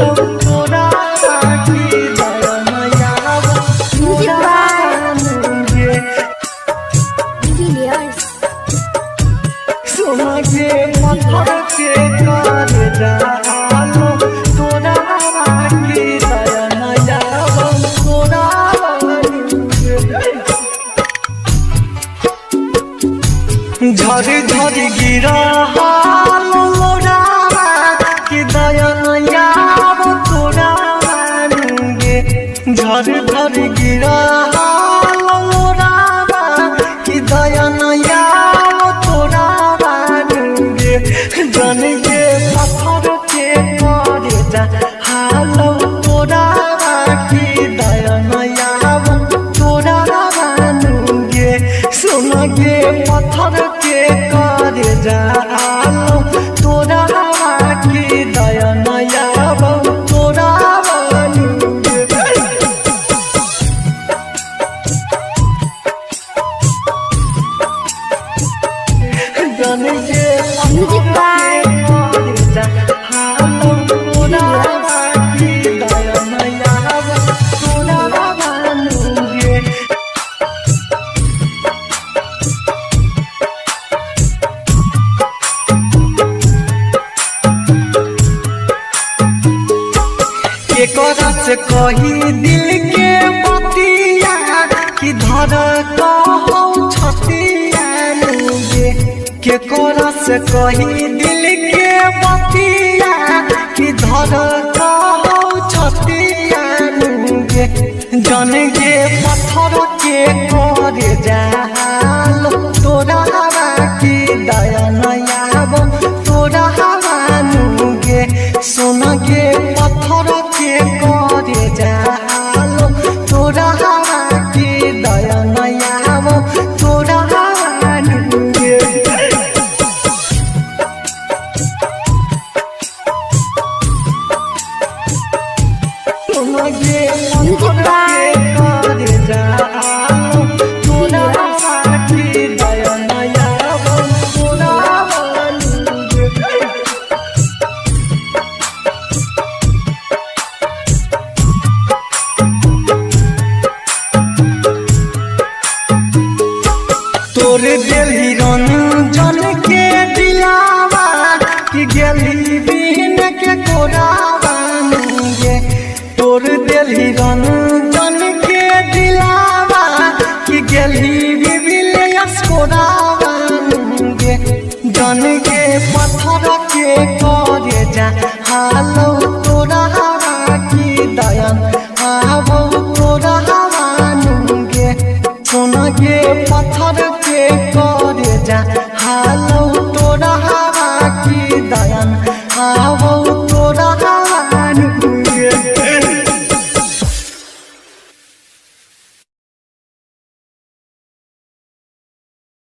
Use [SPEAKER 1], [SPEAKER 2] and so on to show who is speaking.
[SPEAKER 1] तोरा की दया नया सोना के पत्थर के कर डालो तोरा की दया नया तोरा झर झर गिरा लोरा की दया नया तोरा झर झर गिरा लोरा की दया नया तोरा जन के पत्थर के करे जा हालो तोरा की दया नया तोरा गे सोना के पत्थर के करे जा हालो तोरा की दया नया तोरा जन के से कही दिल के बतिया कि धर कहौ छतिया के कोरा से कही दिल के बतिया कि धर कहौ छतिया जन के पत्थर के करे जाल तोरा की दया नया तोरा गे सोना के पत्थर के करे जाल तोरा की दया नया तोरा गे सोना के पत्थर के करे जाल तोरा की दया नया तोरा तोर दिली रंजन के दिलावा कि गेली बिन के कोरावा गे तोर दिली रंजन के दिलावा कि गेली बिबिलियस कोरावा गे जन के पत्थर के करे जा हालो तोरा की दया आवो तोरा गे सोना के पत्थर के करे जा